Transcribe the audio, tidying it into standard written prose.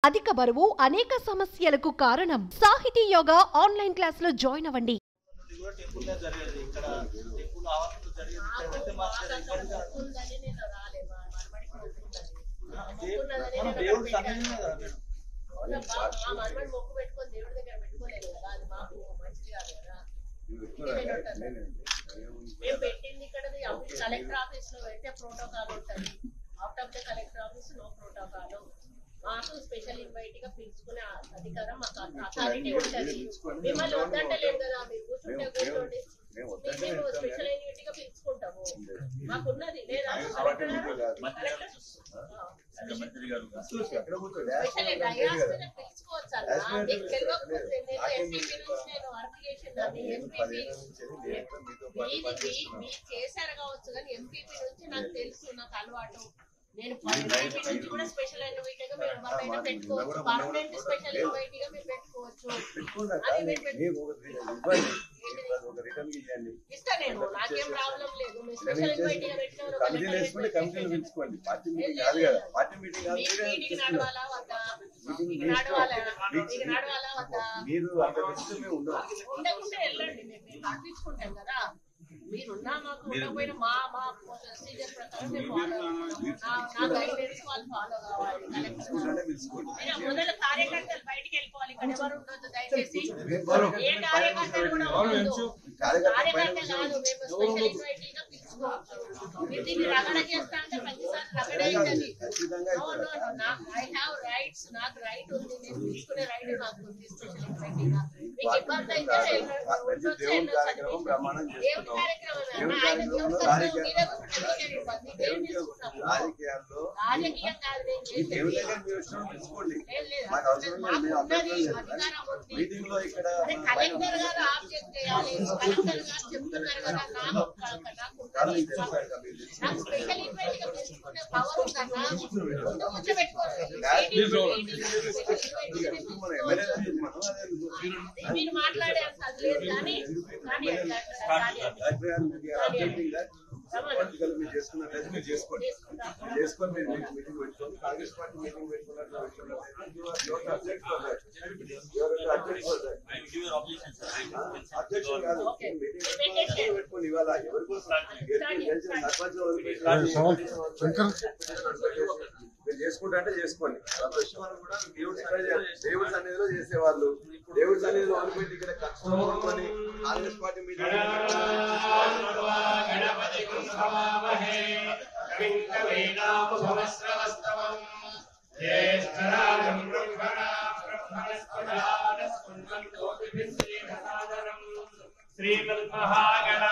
అధిక బరువు అనేక సమస్యలకు కారణం. సాహితీ యోగా ఆన్లైన్ క్లాసులో జాయిన్ అవ్వండి. కలెక్టర్ ఆఫీస్ లో అయితే ప్రోటోకాల్ ఉంటుంది. Out of the collector office no protocol. మాకు స్పెషల్ ఇన్వైట్ గా పిలుచుకునే అధికారం మాకు అథారిటీ ఉంటుంది. మిమ్మల్ని వద్దంటలేం కదా, మీరు కూర్చుంటే కూర్చోండి. మేము స్పెషల్ ఇన్వైట్ గా పిలుచుకుంటాము. మాకున్నది లేదా పిలుచుకోవచ్చు అన్న. మీకు తెలియకపోతే నేను ఎంపీపీ నుంచి నేను వర్క్ చేసింది. ఎంపీపీ మీరు చేశారు కావచ్చు కానీ ఎంపీపీ నుంచి నాకు తెలుసు, నాకు అలవాటు. నేను ఎంపీపీ నుంచి కూడా స్పెషల్ ఇన్వైట్ గా మీరు ఎవరైనా పెట్టుకోవచ్చు. పర్మనెంట్ స్పెషల్ ఇన్వైట్ గా మీరు పెట్టుకోవచ్చు. ఇస్తా నేను, నాకేం ప్రాబ్లం లేదు. మీరు స్పెషల్ ఇన్వైట్ గా మీటింగ్ నడవాలా వద్దా, నడవాలా వద్దా, ఉండకుంటే వెళ్ళండి. మేము పంపించుకుంటాం కదా. మీరున్నా మాకు ఉండకపోయినా మా ప్రొసీజర్ ప్రకారం మేము నా గైడెన్స్ వాళ్ళు ఫాలో కావాలి. మొదలు కార్యకర్తలు బయటికి వెళ్ళిపోవాలి. ఇక్కడ ఎవరు ఉండొద్దు దయచేసి. ఏ కార్యకర్తలు కూడా ఉండదు. కార్యకర్త కాదు, మేము స్పెషల్ ఇన్వైట్ గా పిలుచుకోవచ్చు. మీరు దీన్ని రగడ చేస్తా అంటే ప్రతిసారి రగడ అవుతుంది. ఐ హావ్ రైట్స్, నాకు రైట్ ఉంది. నేను తీసుకునే రైట్ నాకు ఉంది. స్పెషల్ ఇన్వైట్ గా మీకు ఇబ్బంది అయితే రాజకీయం కాదు. కలెక్టర్ గారు ఆబ్జెక్ట్ చేయాలి. కలెక్టర్ గారు చెప్తున్నారు కదా, నాకు స్పెషల్ ఇన్వైట్ గా పిలుచుకునే పవర్ ఉందన్నా. ముందు కూర్చోబెట్టుకోవాలి. మీరు మాట్లాడే అంత లేదు కానీ చేసుకొని మీరు మీటింగ్ పెట్టుకోండి. కాంగ్రెస్ పార్టీ మీటింగ్ అధ్యక్షులు కాదు, మీటింగ్ పెట్టుకోండి. ఇవాళ ఎవరి కోసం మీరు చేసుకుంటా అంటే చేసుకోండి. కూడా దేవుడి సన్నిధిలో చేసేవాళ్ళు, దేవుడి సన్నిధిలో అనుకుంటే ఇక్కడ కష్టం కాంగ్రెస్ పార్టీ మీటింగ్ శ్రీమన్మహాగణా